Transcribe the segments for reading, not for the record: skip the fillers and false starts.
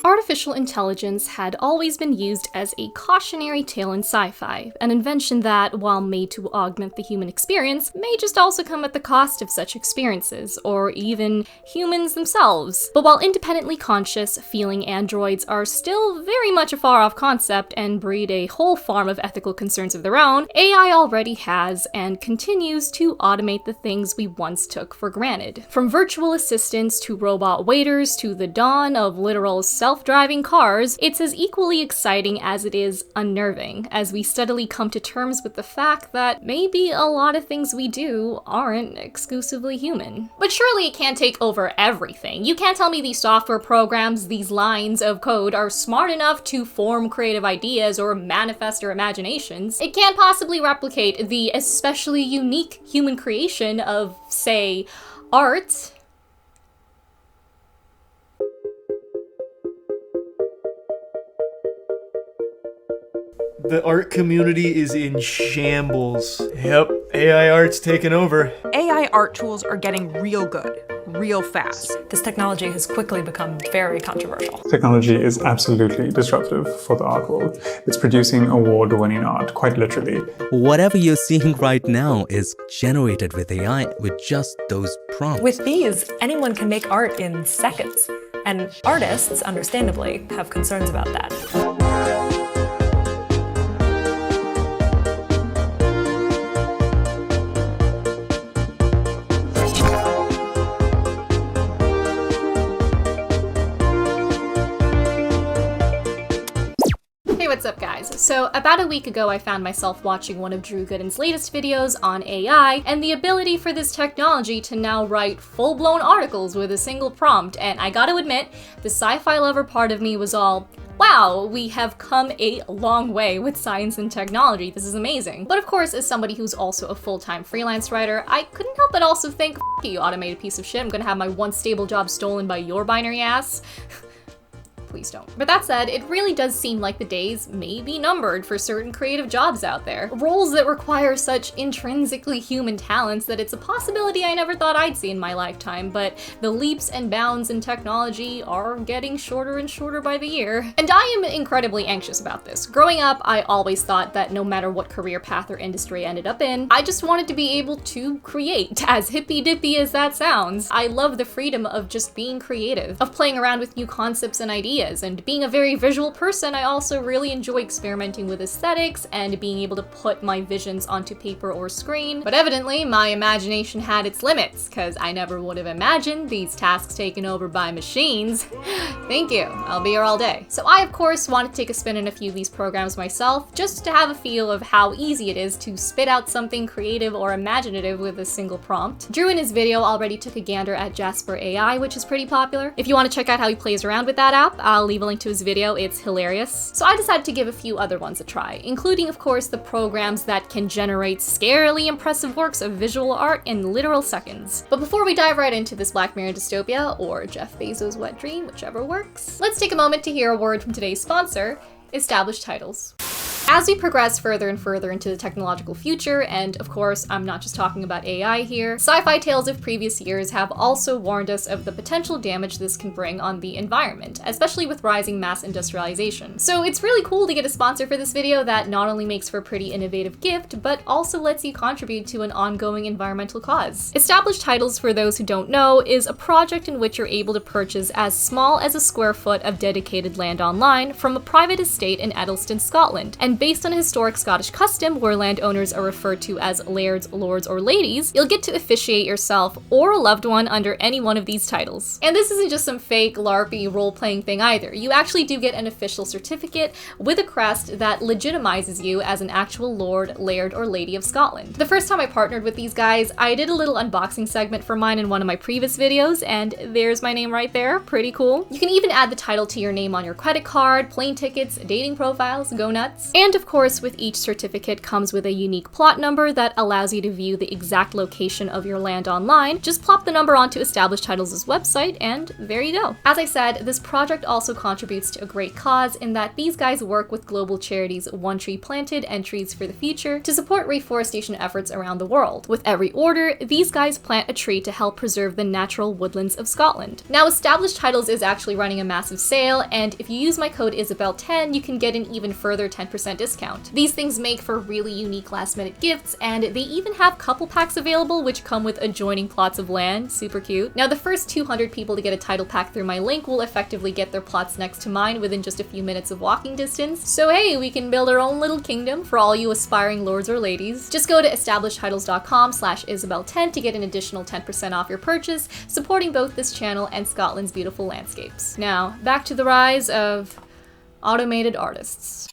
Artificial intelligence had always been used as a cautionary tale in sci-fi, an invention that, while made to augment the human experience, may just also come at the cost of such experiences, or even humans themselves. But while independently conscious, feeling androids are still very much a far-off concept and breed a whole farm of ethical concerns of their own, AI already has and continues to automate the things we once took for granted. From virtual assistants to robot waiters to the dawn of literal self-driving cars, it's as equally exciting as it is unnerving, as we steadily come to terms with the fact that maybe a lot of things we do aren't exclusively human. But surely it can't take over everything. You can't tell me these software programs, these lines of code, are smart enough to form creative ideas or manifest their imaginations. It can't possibly replicate the especially unique human creation of, say, art. The art community is in shambles. Yep, AI art's taken over. AI art tools are getting real good, real fast. This technology has quickly become very controversial. Technology is absolutely disruptive for the art world. It's producing award-winning art, quite literally. Whatever you're seeing right now is generated with AI with just those prompts. With these, anyone can make art in seconds, and artists, understandably, have concerns about that. What's up, guys? So about a week ago I found myself watching one of Drew Gooden's latest videos on AI and the ability for this technology to now write full-blown articles with a single prompt, and I gotta admit, the sci-fi lover part of me was all, wow, we have come a long way with science and technology, this is amazing. But of course, as somebody who's also a full-time freelance writer, I couldn't help but also think, F you, automated piece of shit, I'm gonna have my once stable job stolen by your binary ass. Please don't. But that said, it really does seem like the days may be numbered for certain creative jobs out there. Roles that require such intrinsically human talents that it's a possibility I never thought I'd see in my lifetime, but the leaps and bounds in technology are getting shorter and shorter by the year. And I am incredibly anxious about this. Growing up, I always thought that no matter what career path or industry I ended up in, I just wanted to be able to create, as hippy-dippy as that sounds. I love the freedom of just being creative, of playing around with new concepts and ideas. And being a very visual person, I also really enjoy experimenting with aesthetics and being able to put my visions onto paper or screen. But evidently, my imagination had its limits, because I never would have imagined these tasks taken over by machines. Thank you, I'll be here all day. So I, of course, want to take a spin in a few of these programs myself, just to have a feel of how easy it is to spit out something creative or imaginative with a single prompt. Drew in his video already took a gander at Jasper AI, which is pretty popular. If you want to check out how he plays around with that app, I'll leave a link to his video, it's hilarious. So I decided to give a few other ones a try, including of course the programs that can generate scarily impressive works of visual art in literal seconds. But before we dive right into this Black Mirror dystopia, or Jeff Bezos' wet dream, whichever works, let's take a moment to hear a word from today's sponsor, Established Titles. As we progress further and further into the technological future, and of course, I'm not just talking about AI here, sci-fi tales of previous years have also warned us of the potential damage this can bring on the environment, especially with rising mass industrialization. So it's really cool to get a sponsor for this video that not only makes for a pretty innovative gift, but also lets you contribute to an ongoing environmental cause. Established Titles, for those who don't know, is a project in which you're able to purchase as small as a square foot of dedicated land online from a private estate in Edelston, Scotland. And based on a historic Scottish custom where landowners are referred to as lairds, lords, or ladies, you'll get to officiate yourself or a loved one under any one of these titles. And this isn't just some fake LARPy role-playing thing either. You actually do get an official certificate with a crest that legitimizes you as an actual lord, laird, or lady of Scotland. The first time I partnered with these guys, I did a little unboxing segment for mine in one of my previous videos, and there's my name right there. Pretty cool. You can even add the title to your name on your credit card, plane tickets, dating profiles, go nuts. And of course, with each certificate comes with a unique plot number that allows you to view the exact location of your land online. Just plop the number onto Established Titles' website and there you go. As I said, this project also contributes to a great cause in that these guys work with global charities One Tree Planted and Trees for the Future to support reforestation efforts around the world. With every order, these guys plant a tree to help preserve the natural woodlands of Scotland. Now, Established Titles is actually running a massive sale, and if you use my code Isabel10, you can get an even further 10% discount. These things make for really unique last-minute gifts, and they even have couple packs available which come with adjoining plots of land. Super cute. Now, the first 200 people to get a title pack through my link will effectively get their plots next to mine within just a few minutes of walking distance. So hey, we can build our own little kingdom for all you aspiring lords or ladies. Just go to establishedtitles.com/Isabel10 to get an additional 10% off your purchase, supporting both this channel and Scotland's beautiful landscapes. Now, back to the rise of automated artists.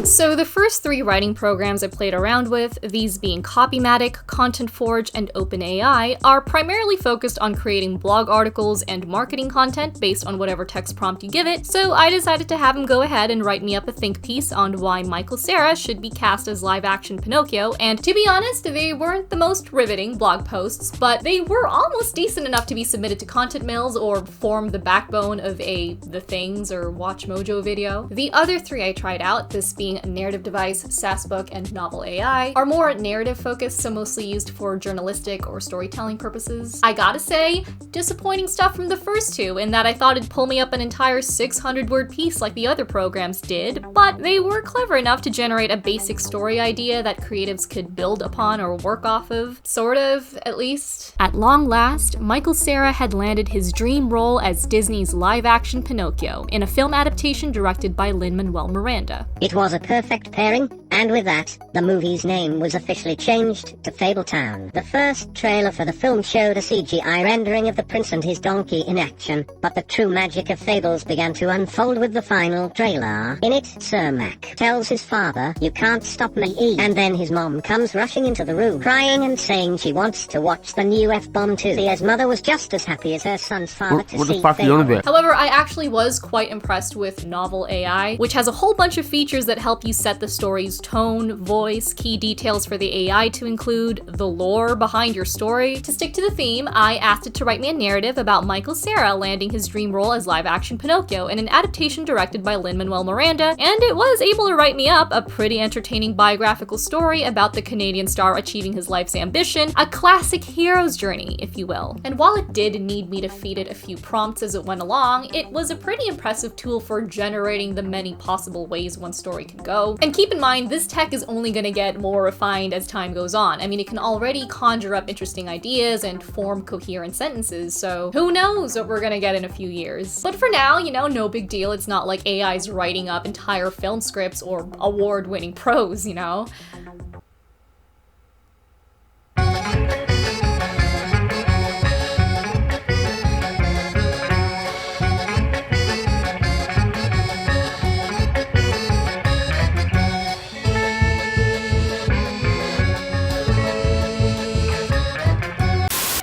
So the first 3 writing programs I played around with, these being Copymatic, Content Forge, and OpenAI, are primarily focused on creating blog articles and marketing content based on whatever text prompt you give it, so I decided to have him go ahead and write me up a think piece on why Michael Cera should be cast as live-action Pinocchio, and to be honest, they weren't the most riveting blog posts, but they were almost decent enough to be submitted to content mills or form the backbone of a The Things or Watch Mojo video. The other 3 I tried out, this being Narrative Device, Sassbook, and Novel AI, are more narrative focused, so mostly used for journalistic or storytelling purposes. I gotta say, disappointing stuff from the first 2 in that I thought it'd pull me up an entire 600-word piece like the other programs did, but they were clever enough to generate a basic story idea that creatives could build upon or work off of. Sort of, at least. At long last, Michael Cera had landed his dream role as Disney's live-action Pinocchio in a film adaptation directed by Lin-Manuel Miranda. It was a perfect pairing, and with that, the movie's name was officially changed to Fabletown. The first trailer for the film showed a CGI rendering of the prince and his donkey in action, but the true magic of Fables began to unfold with the final trailer. In it, Sir Mac tells his father, "You can't stop me," and then his mom comes rushing into the room, crying and saying she wants to watch the new F-bomb too. Cia's mother was just as happy as her son's father to see Fable. However, I actually was quite impressed with Novel AI, which has a whole bunch of features that help you set the story's tone, voice, key details for the AI to include, the lore behind your story. To stick to the theme, I asked it to write me a narrative about Michael Cera landing his dream role as live-action Pinocchio in an adaptation directed by Lin-Manuel Miranda, and it was able to write me up a pretty entertaining biographical story about the Canadian star achieving his life's ambition, a classic hero's journey, if you will. And while it did need me to feed it a few prompts as it went along, it was a pretty impressive tool for generating the many possible ways one story could go. And keep in mind, this tech is only going to get more refined as time goes on. I mean, it can already conjure up interesting ideas and form coherent sentences, so who knows what we're going to get in a few years. But for now, you know, no big deal. It's not like AI's writing up entire film scripts or award-winning prose, you know?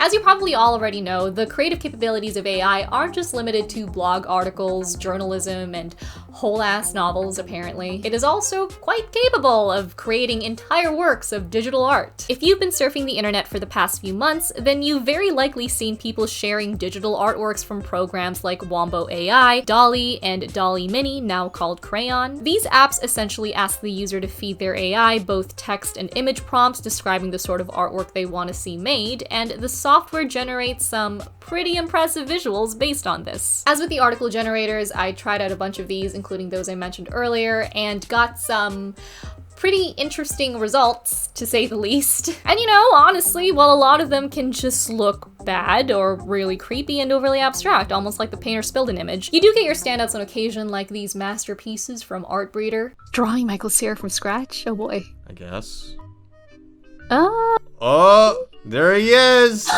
As you probably all already know, the creative capabilities of AI aren't just limited to blog articles, journalism, and whole-ass novels, apparently. It is also quite capable of creating entire works of digital art. If you've been surfing the internet for the past few months, then you've very likely seen people sharing digital artworks from programs like Wombo AI, DALL-E, and DALL-E Mini, now called Crayon. These apps essentially ask the user to feed their AI both text and image prompts describing the sort of artwork they want to see made, and the software generates some pretty impressive visuals based on this. As with the article generators, I tried out a bunch of these, including those I mentioned earlier, and got some pretty interesting results, to say the least. And you know, honestly, while a lot of them can just look bad or really creepy and overly abstract, almost like the painter spilled an image, you do get your standouts on occasion, like these masterpieces from Artbreeder. Drawing Michael Cera from scratch? Oh boy. I guess. Oh, there he is!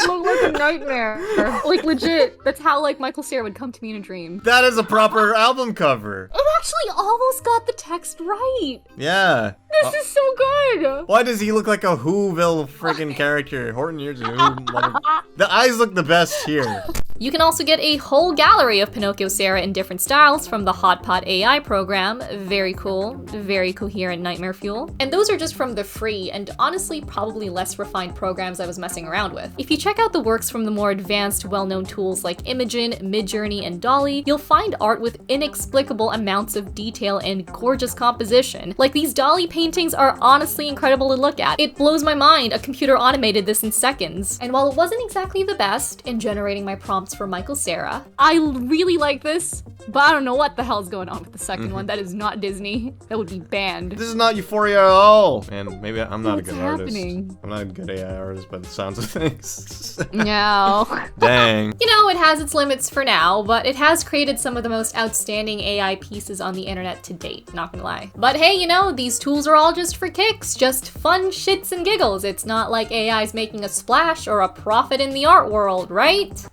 Look like a nightmare. Like legit, that's how like Michael Cera would come to me in a dream. That is a proper album cover. It actually almost got the text right. Yeah. This is so good. Why does he look like a Whoville freaking character? Horton, you're the eyes look the best here. You can also get a whole gallery of Pinocchio Sarah in different styles from the HotPot AI program. Very cool, very coherent nightmare fuel. And those are just from the free and honestly probably less refined programs I was messing around with. If you check out the works from the more advanced, well-known tools like Imogen, Midjourney, and Dolly, you'll find art with inexplicable amounts of detail and gorgeous composition. Like, these Dolly paintings are honestly incredible to look at. It blows my mind a computer automated this in seconds. And while it wasn't exactly the best in generating my prompts for Michael Cera, I really like this, but I don't know what the hell's going on with the second one. That is not Disney. That would be banned. This is not Euphoria at all. And maybe I'm not a good happening? artist. I'm not a good AI artist by the sounds of things. No. Dang. You know, it has its limits for now, but it has created some of the most outstanding AI pieces on the internet to date, not gonna lie. But hey, you know, these tools are all just for kicks, just fun shits and giggles. It's not like AI's making a splash or a profit in the art world, right?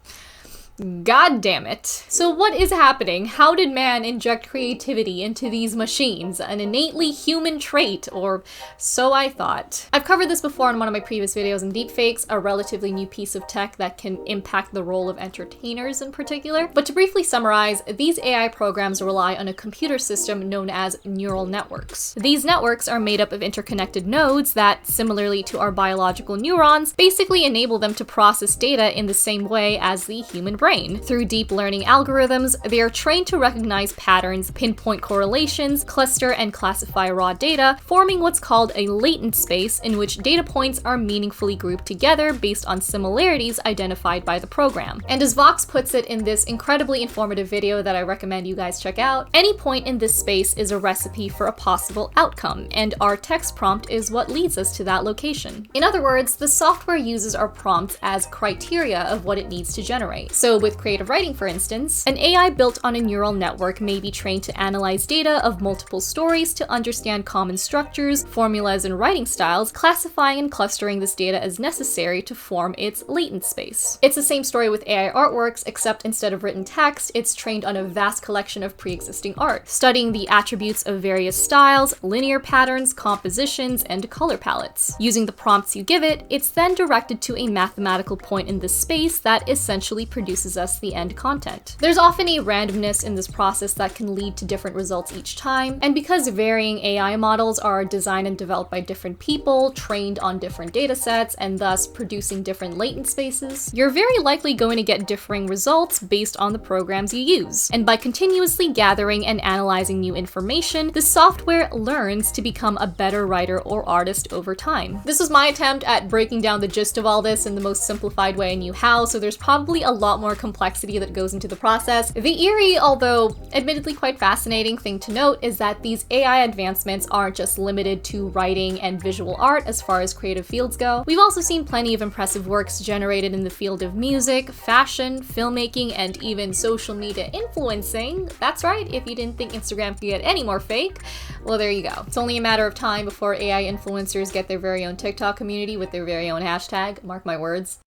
God damn it. So what is happening? How did man inject creativity into these machines? An innately human trait, or so I thought. I've covered this before in one of my previous videos on deepfakes, a relatively new piece of tech that can impact the role of entertainers in particular. But to briefly summarize, these AI programs rely on a computer system known as neural networks. These networks are made up of interconnected nodes that, similarly to our biological neurons, basically enable them to process data in the same way as the human brain. Through deep learning algorithms, they are trained to recognize patterns, pinpoint correlations, cluster and classify raw data, forming what's called a latent space in which data points are meaningfully grouped together based on similarities identified by the program. And as Vox puts it in this incredibly informative video that I recommend you guys check out, any point in this space is a recipe for a possible outcome, and our text prompt is what leads us to that location. In other words, the software uses our prompts as criteria of what it needs to generate. So with creative writing, for instance, an AI built on a neural network may be trained to analyze data of multiple stories to understand common structures, formulas, and writing styles, classifying and clustering this data as necessary to form its latent space. It's the same story with AI artworks, except instead of written text, it's trained on a vast collection of pre-existing art, studying the attributes of various styles, linear patterns, compositions, and color palettes. Using the prompts you give it, it's then directed to a mathematical point in this space that essentially produces us the end content. There's often a randomness in this process that can lead to different results each time, and because varying AI models are designed and developed by different people, trained on different data sets, and thus producing different latent spaces, you're very likely going to get differing results based on the programs you use. And by continuously gathering and analyzing new information, the software learns to become a better writer or artist over time. This was my attempt at breaking down the gist of all this in the most simplified way I knew how, so there's probably a lot more complexity that goes into the process. The eerie, although admittedly quite fascinating thing to note is that these AI advancements aren't just limited to writing and visual art as far as creative fields go. We've also seen plenty of impressive works generated in the field of music, fashion, filmmaking, and even social media influencing. That's right, if you didn't think Instagram could get any more fake, well, there you go. It's only a matter of time before AI influencers get their very own TikTok community with their very own hashtag, mark my words.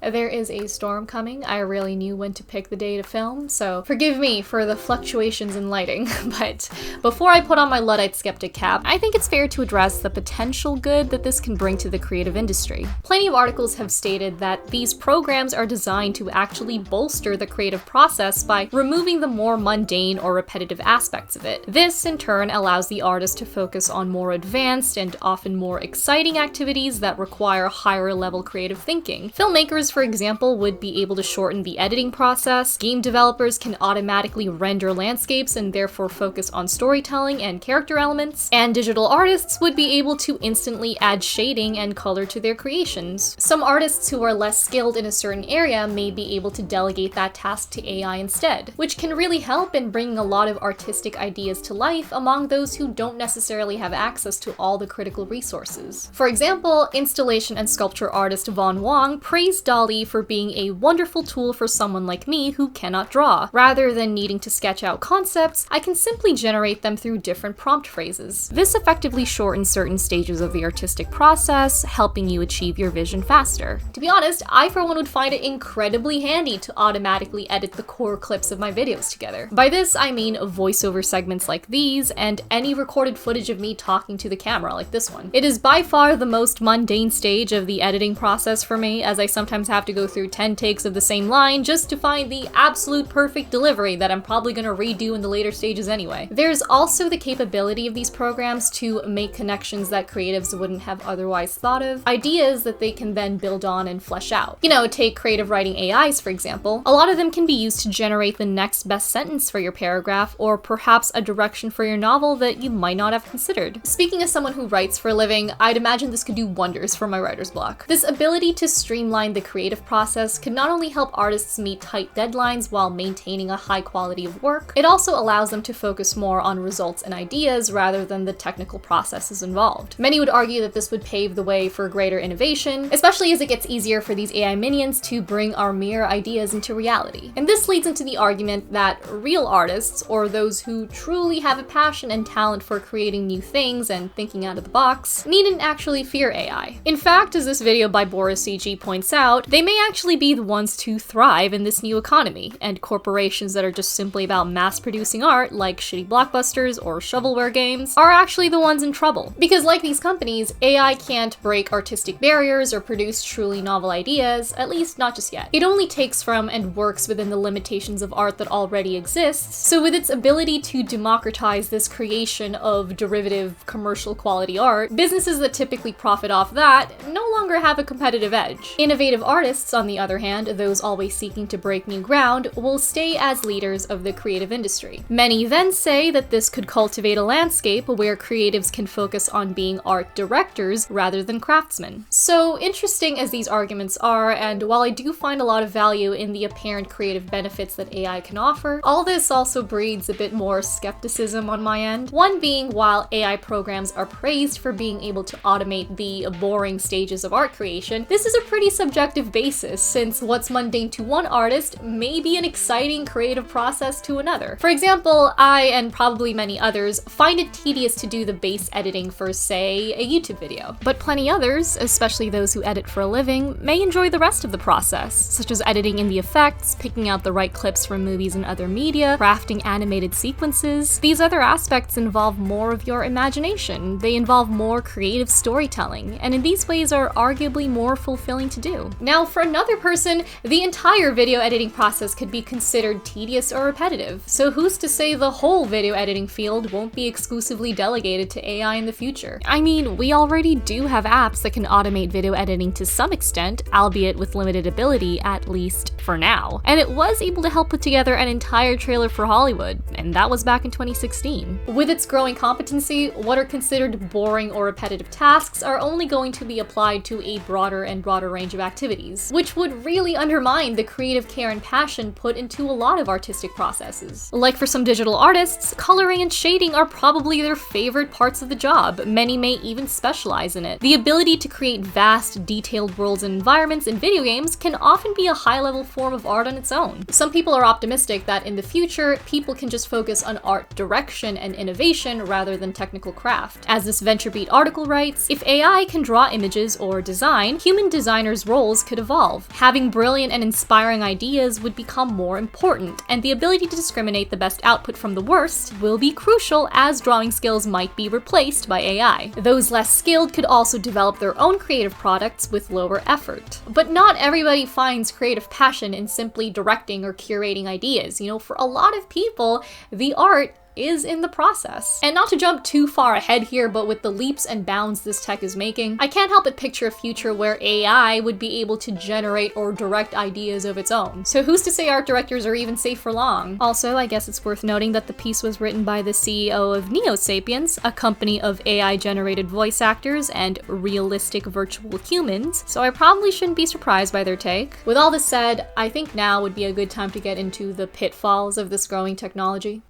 There is a storm coming. I really knew when to pick the day to film, so forgive me for the fluctuations in lighting. But before I put on my Luddite skeptic cap, I think it's fair to address the potential good that this can bring to the creative industry. Plenty of articles have stated that these programs are designed to actually bolster the creative process by removing the more mundane or repetitive aspects of it. This, in turn, allows the artist to focus on more advanced and often more exciting activities that require higher level creative thinking. Filmmakers, for example, would be able to shorten the editing process. Game developers can automatically render landscapes and therefore focus on storytelling and character elements. And digital artists would be able to instantly add shading and color to their creations. Some artists who are less skilled in a certain area may be able to delegate that task to AI instead, which can really help in bringing a lot of artistic ideas to life among those who don't necessarily have access to all the critical resources. For example, installation and sculpture artist Vaughn Wong praised DALL-E for being a wonderful tool for someone like me who cannot draw. Rather than needing to sketch out concepts, I can simply generate them through different prompt phrases. This effectively shortens certain stages of the artistic process, helping you achieve your vision faster. To be honest, I for one would find it incredibly handy to automatically edit the core clips of my videos together. By this, I mean voiceover segments like these, and any recorded footage of me talking to the camera like this one. It is by far the most mundane stage of the editing process for me, as I sometimes have to go through 10 takes of the same line just to find the absolute perfect delivery that I'm probably gonna redo in the later stages anyway. There's also the capability of these programs to make connections that creatives wouldn't have otherwise thought of, ideas that they can then build on and flesh out. You know, take creative writing AIs for example. A lot of them can be used to generate the next best sentence for your paragraph, or perhaps a direction for your novel that you might not have considered. Speaking as someone who writes for a living, I'd imagine this could do wonders for my writer's block. This ability to streamline the creative process can not only help artists meet tight deadlines while maintaining a high quality of work, it also allows them to focus more on results and ideas rather than the technical processes involved. Many would argue that this would pave the way for greater innovation, especially as it gets easier for these AI minions to bring our mere ideas into reality. And this leads into the argument that real artists, or those who truly have a passion and talent for creating new things and thinking out of the box, needn't actually fear AI. In fact, as this video by BoroCG points out, they may actually be the ones to thrive in this new economy, and corporations that are just simply about mass-producing art, like shitty blockbusters or shovelware games, are actually the ones in trouble. Because like these companies, AI can't break artistic barriers or produce truly novel ideas, at least not just yet. It only takes from and works within the limitations of art that already exists, so with its ability to democratize this creation of derivative commercial quality art, businesses that typically profit off that no longer have a competitive edge. Innovative artists, on the other hand, those always seeking to break new ground, will stay as leaders of the creative industry. Many then say that this could cultivate a landscape where creatives can focus on being art directors rather than craftsmen. So interesting as these arguments are, and while I do find a lot of value in the apparent creative benefits that AI can offer, all this also breeds a bit more skepticism on my end. One being, while AI programs are praised for being able to automate the boring stages of art creation, this is a pretty subjective basis, since what's mundane to one artist may be an exciting creative process to another. For example, I, and probably many others, find it tedious to do the base editing for, say, a YouTube video. But plenty others, especially those who edit for a living, may enjoy the rest of the process, such as editing in the effects, picking out the right clips from movies and other media, crafting animated sequences. These other aspects involve more of your imagination. They involve more creative storytelling, and in these ways are arguably more fulfilling to do. Now, for another person, the entire video editing process could be considered tedious or repetitive, so who's to say the whole video editing field won't be exclusively delegated to AI in the future? I mean, we already do have apps that can automate video editing to some extent, albeit with limited ability, at least for now. And it was able to help put together an entire trailer for Hollywood, and that was back in 2016. With its growing competency, what are considered boring or repetitive tasks are only going to be applied to a broader and broader range of activities, which would really undermine the creative care and passion put into a lot of artistic processes. Like for some digital artists, coloring and shading are probably their favorite parts of the job. Many may even specialize in it. The ability to create vast, detailed worlds and environments in video games can often be a high-level form of art on its own. Some people are optimistic that in the future, people can just focus on art direction and innovation rather than technical craft. As this VentureBeat article writes, if AI can draw images or design, human designers' roles could evolve. Having brilliant and inspiring ideas would become more important, and the ability to discriminate the best output from the worst will be crucial, as drawing skills might be replaced by AI. Those less skilled could also develop their own creative products with lower effort. But not everybody finds creative passion in simply directing or curating ideas. You know, for a lot of people, the art is in the process. And not to jump too far ahead here, but with the leaps and bounds this tech is making, I can't help but picture a future where AI would be able to generate or direct ideas of its own. So who's to say art directors are even safe for long? Also, I guess it's worth noting that the piece was written by the CEO of NeoSapiens, a company of AI-generated voice actors and realistic virtual humans, so I probably shouldn't be surprised by their take. With all this said, I think now would be a good time to get into the pitfalls of this growing technology.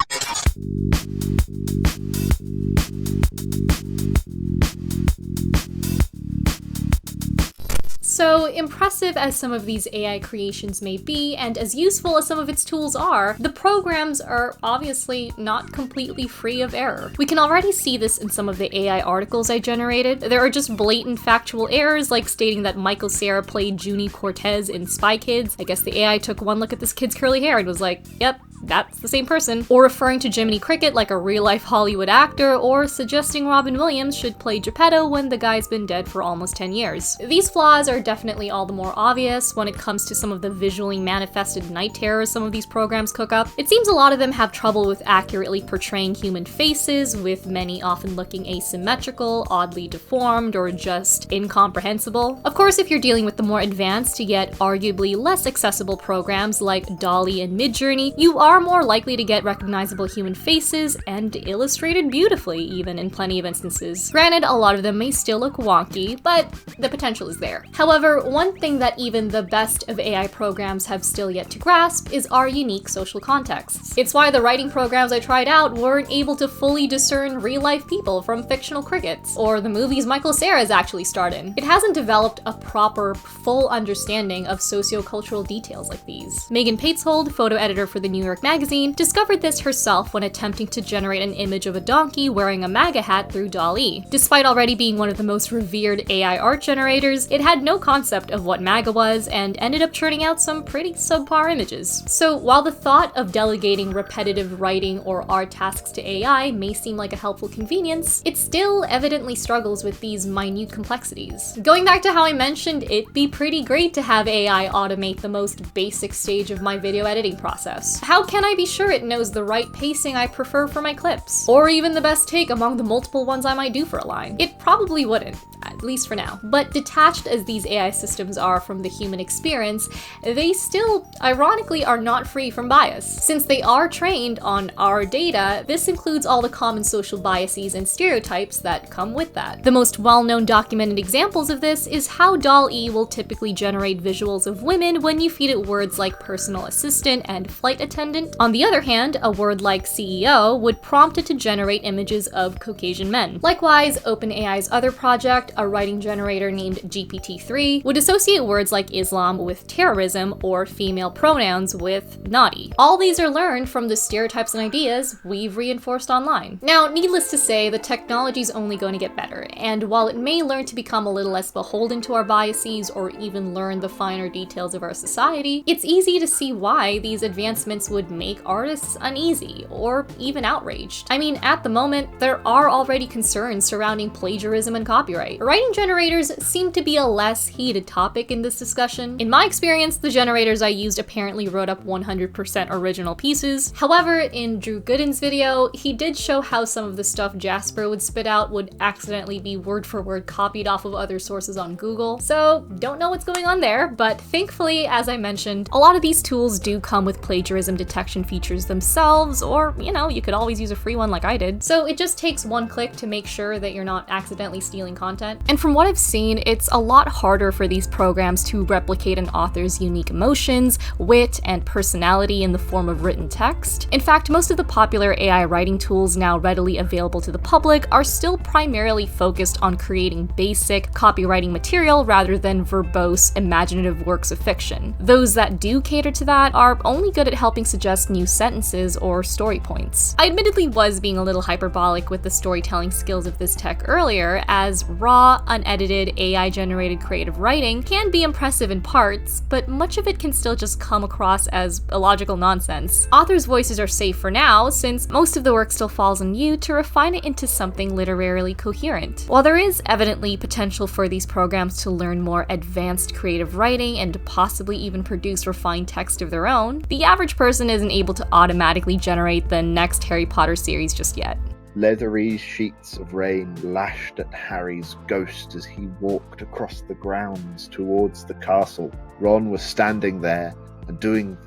So impressive as some of these AI creations may be, and as useful as some of its tools are, the programs are obviously not completely free of error. We can already see this in some of the AI articles I generated. There are just blatant factual errors, like stating that Michael Cera played Junie Cortez in Spy Kids. I guess the AI took one look at this kid's curly hair and was like, yep, that's the same person. Or referring to Jiminy Cricket like a real-life Hollywood actor, or suggesting Robin Williams should play Geppetto when the guy's been dead for almost 10 years. These flaws are definitely all the more obvious when it comes to some of the visually manifested night terrors some of these programs cook up. It seems a lot of them have trouble with accurately portraying human faces, with many often looking asymmetrical, oddly deformed, or just incomprehensible. Of course, if you're dealing with the more advanced yet arguably less accessible programs like DALL-E and midjourney, you are more likely to get recognizable human faces and illustrated beautifully, even in plenty of instances. Granted, a lot of them may still look wonky, but the potential is there. However, one thing that even the best of AI programs have still yet to grasp is our unique social contexts. It's why the writing programs I tried out weren't able to fully discern real-life people from fictional crickets, or the movies Michael Cera is actually starred in. It hasn't developed a proper, full understanding of socio-cultural details like these. Megan Pateshold, photo editor for the New York Magazine, discovered this herself when attempting to generate an image of a donkey wearing a MAGA hat through DALL-E. Despite already being one of the most revered AI art generators, it had no concept of what MAGA was and ended up churning out some pretty subpar images. So while the thought of delegating repetitive writing or art tasks to AI may seem like a helpful convenience, it still evidently struggles with these minute complexities. Going back to how I mentioned it'd be pretty great to have AI automate the most basic stage of my video editing process. How can I be sure it knows the right pacing I prefer for my clips? Or even the best take among the multiple ones I might do for a line? It probably wouldn't, at least for now. But detached as these AI systems are from the human experience, they still, ironically, are not free from bias. Since they are trained on our data, this includes all the common social biases and stereotypes that come with that. The most well-known documented examples of this is how DALL-E will typically generate visuals of women when you feed it words like personal assistant and flight attendant. On the other hand, a word like CEO would prompt it to generate images of Caucasian men. Likewise, OpenAI's other project, a writing generator named GPT-3, would associate words like Islam with terrorism or female pronouns with naughty. All these are learned from the stereotypes and ideas we've reinforced online. Now, needless to say, the technology's only going to get better, and while it may learn to become a little less beholden to our biases or even learn the finer details of our society, it's easy to see why these advancements would make artists uneasy or even outraged. I mean, at the moment, there are already concerns surrounding plagiarism and copyright. Writing generators seem to be a less heated topic in this discussion. In my experience, the generators I used apparently wrote up 100% original pieces. However, in Drew Gooden's video, he did show how some of the stuff Jasper would spit out would accidentally be word for word copied off of other sources on Google. So, don't know what's going on there, but thankfully, as I mentioned, a lot of these tools do come with plagiarism detection features themselves, or, you know, you could always use a free one like I did. So it just takes one click to make sure that you're not accidentally stealing content. And from what I've seen, it's a lot harder for these programs to replicate an author's unique emotions, wit, and personality in the form of written text. In fact, most of the popular AI writing tools now readily available to the public are still primarily focused on creating basic copywriting material rather than verbose, imaginative works of fiction. Those that do cater to that are only good at helping suggest new sentences or story points. I admittedly was being a little hyperbolic with the storytelling skills of this tech earlier, as raw, unedited, AI-generated creative writing can be impressive in parts, but much of it can still just come across as illogical nonsense. Authors' voices are safe for now, since most of the work still falls on you to refine it into something literarily coherent. While there is evidently potential for these programs to learn more advanced creative writing and possibly even produce refined text of their own, the average person isn't able to automatically generate the next Harry Potter series just yet. Leathery sheets of rain lashed at Harry's ghost as he walked across the grounds towards the castle. Ron was standing there and doing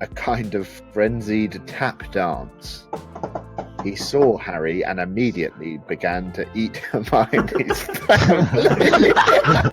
a kind of frenzied tap dance. He saw Harry and immediately began to eat Hermione's family.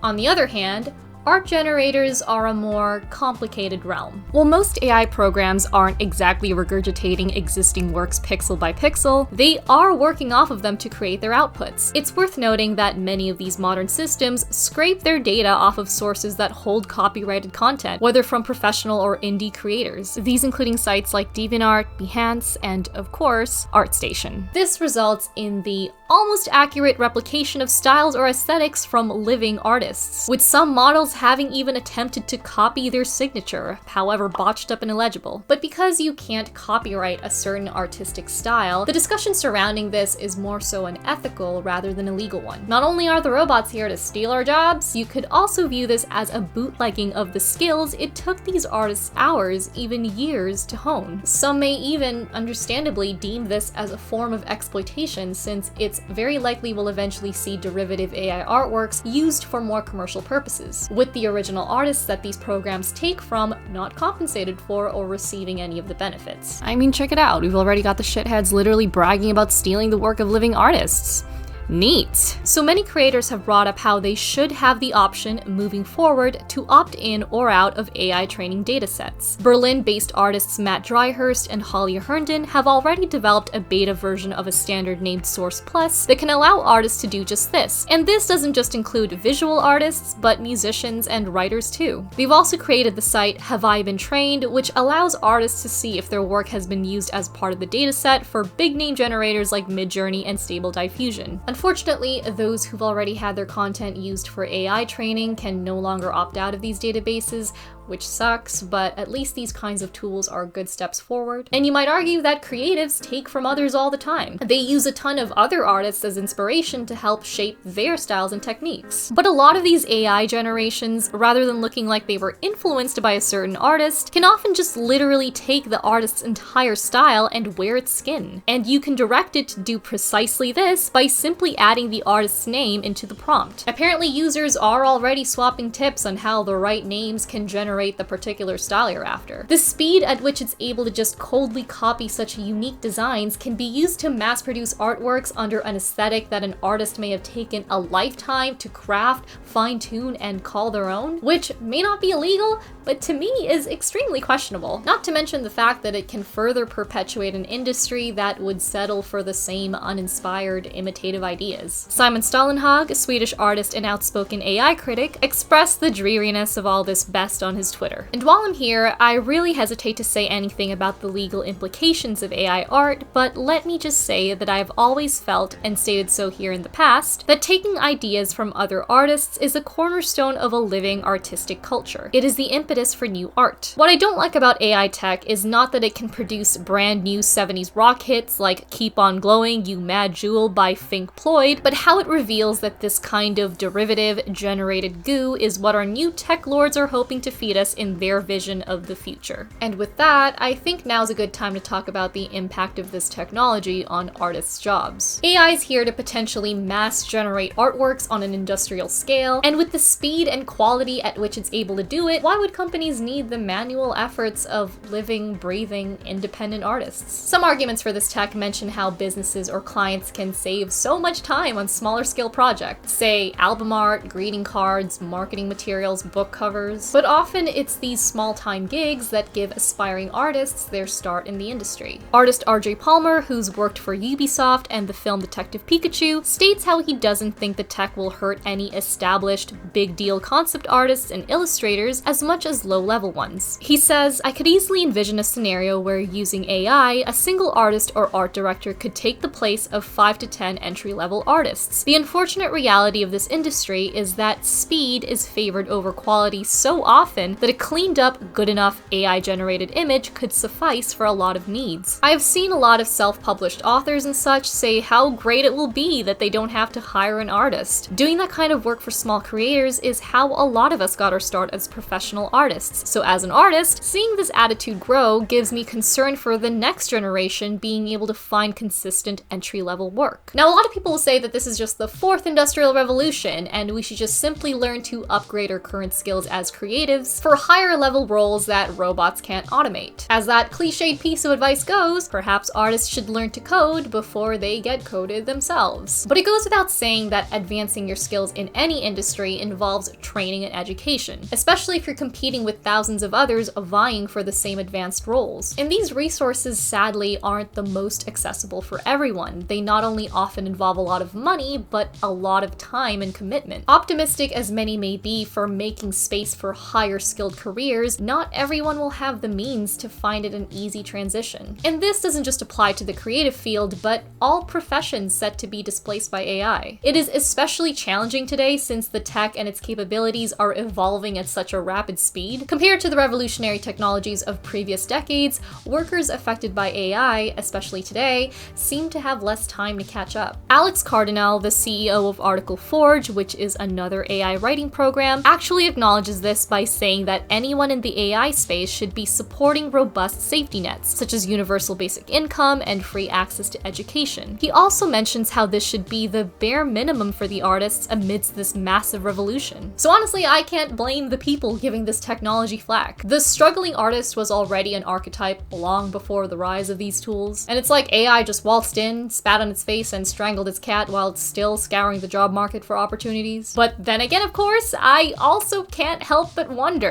On the other hand, art generators are a more complicated realm. While most AI programs aren't exactly regurgitating existing works pixel by pixel, they are working off of them to create their outputs. It's worth noting that many of these modern systems scrape their data off of sources that hold copyrighted content, whether from professional or indie creators, these including sites like DeviantArt, Behance, and of course, ArtStation. This results in the almost accurate replication of styles or aesthetics from living artists, with some models having even attempted to copy their signature, however botched up and illegible. But because you can't copyright a certain artistic style, the discussion surrounding this is more so an ethical rather than a legal one. Not only are the robots here to steal our jobs, you could also view this as a bootlegging of the skills it took these artists hours, even years, to hone. Some may even, understandably, deem this as a form of exploitation, since it's very likely will eventually see derivative AI artworks used for more commercial purposes, with the original artists that these programs take from not compensated for or receiving any of the benefits. I mean, check it out, we've already got the shitheads literally bragging about stealing the work of living artists. Neat. So many creators have brought up how they should have the option moving forward to opt in or out of AI training datasets. Berlin-based artists Matt Dryhurst and Holly Herndon have already developed a beta version of a standard named Source Plus that can allow artists to do just this. And this doesn't just include visual artists, but musicians and writers too. They've also created the site Have I Been Trained, which allows artists to see if their work has been used as part of the dataset for big name generators like Midjourney and Stable Diffusion. Unfortunately, those who've already had their content used for AI training can no longer opt out of these databases, which sucks, but at least these kinds of tools are good steps forward. And you might argue that creatives take from others all the time. They use a ton of other artists as inspiration to help shape their styles and techniques. But a lot of these AI generations, rather than looking like they were influenced by a certain artist, can often just literally take the artist's entire style and wear its skin. And you can direct it to do precisely this by simply adding the artist's name into the prompt. Apparently users are already swapping tips on how the right names can generate the particular style you're after. The speed at which it's able to just coldly copy such unique designs can be used to mass produce artworks under an aesthetic that an artist may have taken a lifetime to craft, fine-tune, and call their own, which may not be illegal, but to me is extremely questionable. Not to mention the fact that it can further perpetuate an industry that would settle for the same uninspired, imitative ideas. Simon Stålenhag, a Swedish artist and outspoken AI critic, expressed the dreariness of all this best on his Twitter. And while I'm here, I really hesitate to say anything about the legal implications of AI art, but let me just say that I've always felt, and stated so here in the past, that taking ideas from other artists is a cornerstone of a living artistic culture. It is the impetus for new art. What I don't like about AI tech is not that it can produce brand new 70s rock hits like Keep On Glowing, You Mad Jewel by Fink Ployd, but how it reveals that this kind of derivative generated goo is what our new tech lords are hoping to feed us in their vision of the future. And with that, I think now's a good time to talk about the impact of this technology on artists' jobs. AI is here to potentially mass generate artworks on an industrial scale, and with the speed and quality at which it's able to do it, why would companies need the manual efforts of living, breathing, independent artists? Some arguments for this tech mention how businesses or clients can save so much time on smaller scale projects, say album art, greeting cards, marketing materials, book covers, but often it's these small-time gigs that give aspiring artists their start in the industry. Artist RJ Palmer, who's worked for Ubisoft and the film Detective Pikachu, states how he doesn't think the tech will hurt any established, big-deal concept artists and illustrators as much as low-level ones. He says, "I could easily envision a scenario where using AI, a single artist or art director could take the place of 5 to 10 entry-level artists. The unfortunate reality of this industry is that speed is favored over quality so often that a cleaned up, good enough AI-generated image could suffice for a lot of needs. I have seen a lot of self-published authors and such say how great it will be that they don't have to hire an artist. Doing that kind of work for small creators is how a lot of us got our start as professional artists. So as an artist, seeing this attitude grow gives me concern for the next generation being able to find consistent entry-level work." Now, a lot of people will say that this is just the fourth industrial revolution, and we should just simply learn to upgrade our current skills as creatives, workers for higher level roles that robots can't automate. As that cliched piece of advice goes, perhaps artists should learn to code before they get coded themselves. But it goes without saying that advancing your skills in any industry involves training and education, especially if you're competing with thousands of others vying for the same advanced roles. And these resources sadly aren't the most accessible for everyone. They not only often involve a lot of money, but a lot of time and commitment. Optimistic as many may be for making space for higher skilled careers, not everyone will have the means to find it an easy transition. And this doesn't just apply to the creative field, but all professions set to be displaced by AI. It is especially challenging today since the tech and its capabilities are evolving at such a rapid speed. Compared to the revolutionary technologies of previous decades, workers affected by AI, especially today, seem to have less time to catch up. Alex Cardinal, the CEO of Article Forge, which is another AI writing program, actually acknowledges this by saying that anyone in the AI space should be supporting robust safety nets, such as universal basic income and free access to education. He also mentions how this should be the bare minimum for the artists amidst this massive revolution. So honestly, I can't blame the people giving this technology flack. The struggling artist was already an archetype long before the rise of these tools, and it's like AI just waltzed in, spat on its face, and strangled its cat while it's still scouring the job market for opportunities. But then again, of course, I also can't help but wonder,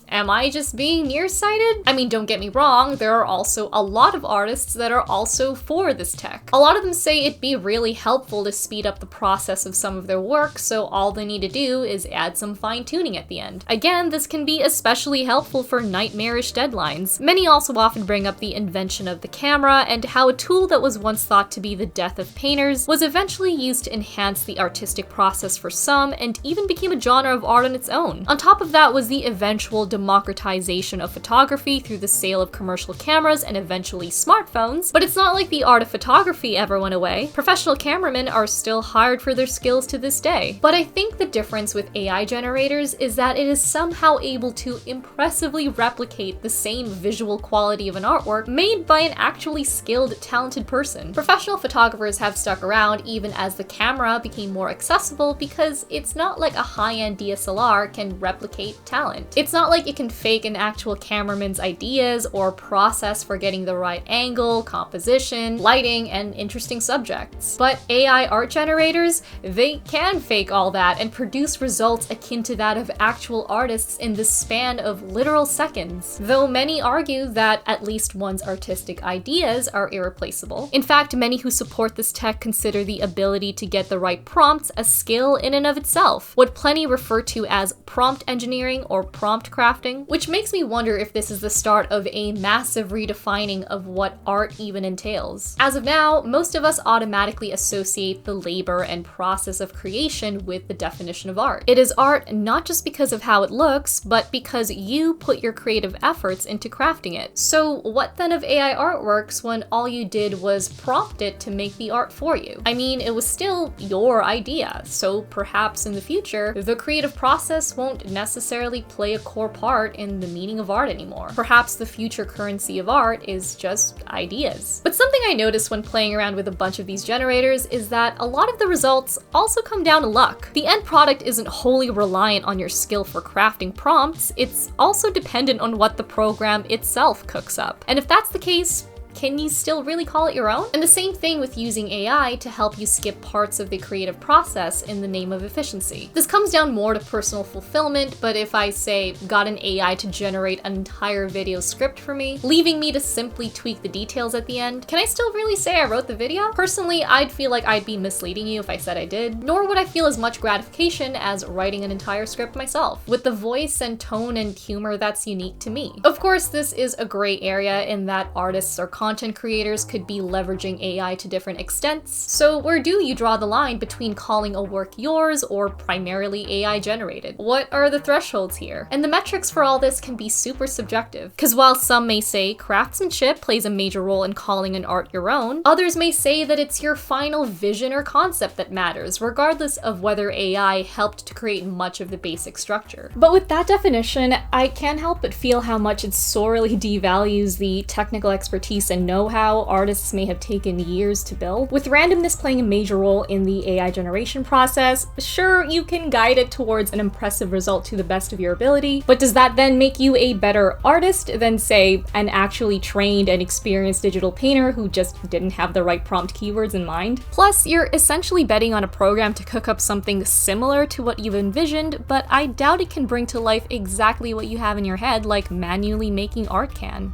am I just being nearsighted? I mean, don't get me wrong, there are also a lot of artists that are also for this tech. A lot of them say it'd be really helpful to speed up the process of some of their work, so all they need to do is add some fine-tuning at the end. Again, this can be especially helpful for nightmarish deadlines. Many also often bring up the invention of the camera and how a tool that was once thought to be the death of painters was eventually used to enhance the artistic process for some and even became a genre of art on its own. On top of that was the eventual democratization of photography through the sale of commercial cameras and eventually smartphones, but it's not like the art of photography ever went away. Professional cameramen are still hired for their skills to this day. But I think the difference with AI generators is that it is somehow able to impressively replicate the same visual quality of an artwork made by an actually skilled, talented person. Professional photographers have stuck around even as the camera became more accessible because it's not like a high-end DSLR can replicate talent. It's not like it can fake an actual cameraman's ideas or process for getting the right angle, composition, lighting, and interesting subjects. But AI art generators, they can fake all that and produce results akin to that of actual artists in the span of literal seconds, though many argue that at least one's artistic ideas are irreplaceable. In fact, many who support this tech consider the ability to get the right prompts a skill in and of itself, what plenty refer to as prompt engineering or prompt crafting, which makes me wonder if this is the start of a massive redefining of what art even entails. As of now, most of us automatically associate the labor and process of creation with the definition of art. It is art not just because of how it looks, but because you put your creative efforts into crafting it. So what then of AI artworks when all you did was prompt it to make the art for you? I mean, it was still your idea, so perhaps in the future, the creative process won't necessarily play a core part in the meaning of art anymore. Perhaps the future currency of art is just ideas. But something I noticed when playing around with a bunch of these generators is that a lot of the results also come down to luck. The end product isn't wholly reliant on your skill for crafting prompts, it's also dependent on what the program itself cooks up. And if that's the case, can you still really call it your own? And the same thing with using AI to help you skip parts of the creative process in the name of efficiency. This comes down more to personal fulfillment, but if I say got an AI to generate an entire video script for me, leaving me to simply tweak the details at the end, can I still really say I wrote the video? Personally, I'd feel like I'd be misleading you if I said I did, nor would I feel as much gratification as writing an entire script myself, with the voice and tone and humor that's unique to me. Of course, this is a gray area in that artists are content creators could be leveraging AI to different extents. So where do you draw the line between calling a work yours or primarily AI generated? What are the thresholds here? And the metrics for all this can be super subjective, because while some may say craftsmanship plays a major role in calling an art your own, others may say that it's your final vision or concept that matters, regardless of whether AI helped to create much of the basic structure. But with that definition, I can't help but feel how much it sorely devalues the technical expertise and know-how artists may have taken years to build. With randomness playing a major role in the AI generation process, sure, you can guide it towards an impressive result to the best of your ability, but does that then make you a better artist than, say, an actually trained and experienced digital painter who just didn't have the right prompt keywords in mind? Plus, you're essentially betting on a program to cook up something similar to what you've envisioned, but I doubt it can bring to life exactly what you have in your head like manually making art can.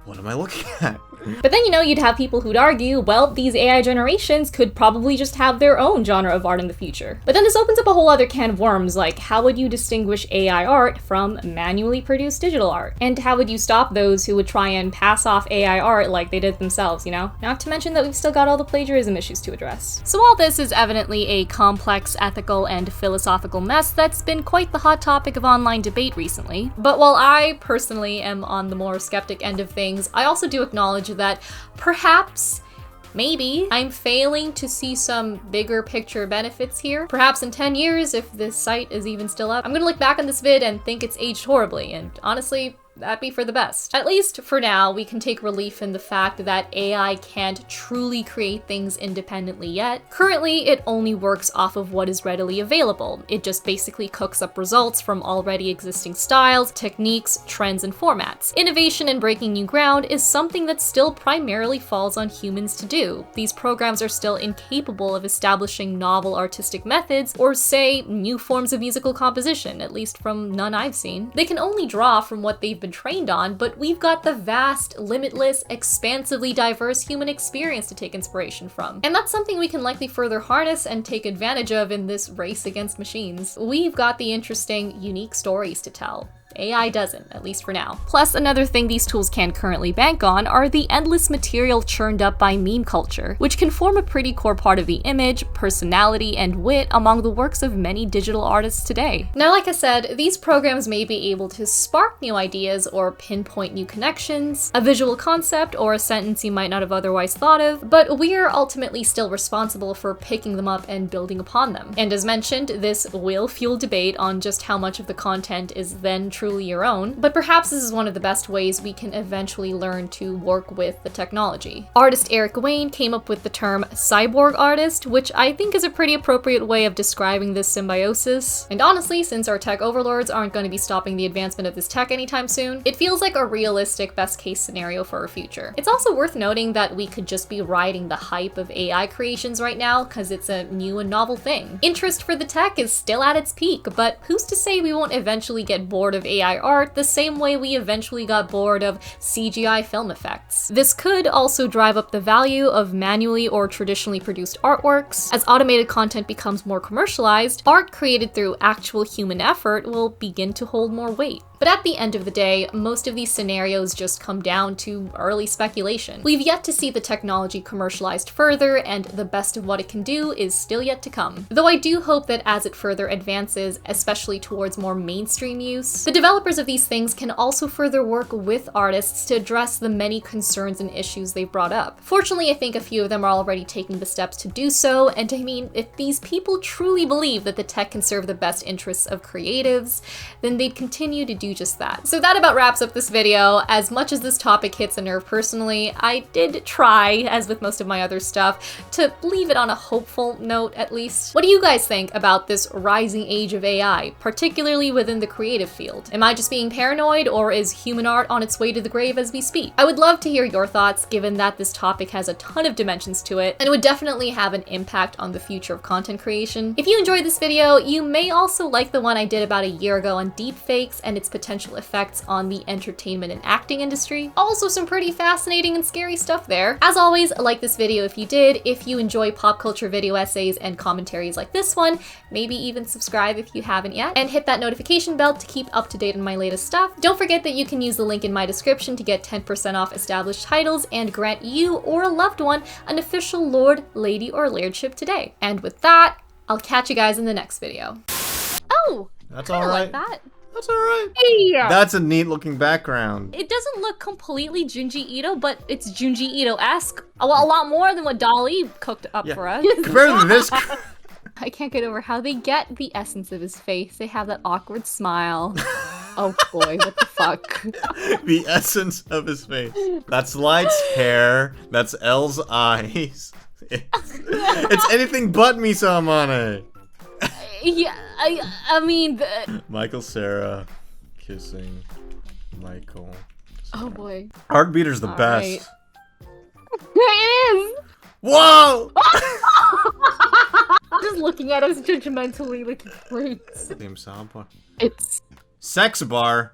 What am I looking at? But then, you'd have people who'd argue, well, these AI generations could probably just have their own genre of art in the future. But then this opens up a whole other can of worms, like how would you distinguish AI art from manually produced digital art? And how would you stop those who would try and pass off AI art like they did themselves, Not to mention that we've still got all the plagiarism issues to address. So all this is evidently a complex ethical and philosophical mess that's been quite the hot topic of online debate recently. But while I personally am on the more skeptic end of things, I also do acknowledge that perhaps, maybe, I'm failing to see some bigger picture benefits here. Perhaps in 10 years, if this site is even still up, I'm gonna look back on this vid and think it's aged horribly, and honestly, that'd be for the best. At least for now, we can take relief in the fact that AI can't truly create things independently yet. Currently, it only works off of what is readily available. It just basically cooks up results from already existing styles, techniques, trends, and formats. Innovation and breaking new ground is something that still primarily falls on humans to do. These programs are still incapable of establishing novel artistic methods or, say, new forms of musical composition, at least from none I've seen. They can only draw from what they've been trained on, but we've got the vast, limitless, expansively diverse human experience to take inspiration from. And that's something we can likely further harness and take advantage of in this race against machines. We've got the interesting, unique stories to tell. AI doesn't, at least for now. Plus, another thing these tools can currently bank on are the endless material churned up by meme culture, which can form a pretty core part of the image, personality, and wit among the works of many digital artists today. Now, like I said, these programs may be able to spark new ideas or pinpoint new connections, a visual concept, or a sentence you might not have otherwise thought of, but we're ultimately still responsible for picking them up and building upon them. And as mentioned, this will fuel debate on just how much of the content is then truly your own, but perhaps this is one of the best ways we can eventually learn to work with the technology. Artist Eric Wayne came up with the term cyborg artist, which I think is a pretty appropriate way of describing this symbiosis. And honestly, since our tech overlords aren't going to be stopping the advancement of this tech anytime soon, it feels like a realistic best case scenario for our future. It's also worth noting that we could just be riding the hype of AI creations right now because it's a new and novel thing. Interest for the tech is still at its peak, but who's to say we won't eventually get bored of AI art the same way we eventually got bored of CGI film effects. This could also drive up the value of manually or traditionally produced artworks. As automated content becomes more commercialized, art created through actual human effort will begin to hold more weight. But at the end of the day, most of these scenarios just come down to early speculation. We've yet to see the technology commercialized further, and the best of what it can do is still yet to come. Though I do hope that as it further advances, especially towards more mainstream use, the developers of these things can also further work with artists to address the many concerns and issues they've brought up. Fortunately, I think a few of them are already taking the steps to do so, and I mean, if these people truly believe that the tech can serve the best interests of creatives, then they'd continue to do just that. So that about wraps up this video. As much as this topic hits a nerve personally, I did try, as with most of my other stuff, to leave it on a hopeful note at least. What do you guys think about this rising age of AI, particularly within the creative field? Am I just being paranoid, or is human art on its way to the grave as we speak? I would love to hear your thoughts, given that this topic has a ton of dimensions to it, and it would definitely have an impact on the future of content creation. If you enjoyed this video, you may also like the one I did about a year ago on deepfakes and its potential effects on the entertainment and acting industry. Also some pretty fascinating and scary stuff there. As always, like this video if you did. If you enjoy pop culture video essays and commentaries like this one, maybe even subscribe if you haven't yet, and hit that notification bell to keep up to date on my latest stuff. Don't forget that you can use the link in my description to get 10% off established titles and grant you or a loved one an official lord, lady, or lairdship today. And with that, I'll catch you guys in the next video. Oh! That's all right. Like that. That's all right. Hey! That's a neat looking background. It doesn't look completely Junji Ito, but it's Junji Ito-esque. A lot more than what Dali cooked up for us. Compared to this. I can't get over how they get the essence of his face. They have that awkward smile. Oh boy, what the fuck? The essence of his face. That's Light's hair. That's L's eyes. It's anything but Misamane. Yeah, I mean... Michael Cera kissing Michael. Oh boy. Heartbeater's the best. Right. It is! Whoa! Just looking at us judgmentally like he freaks. Theme song. It's... Sex bar.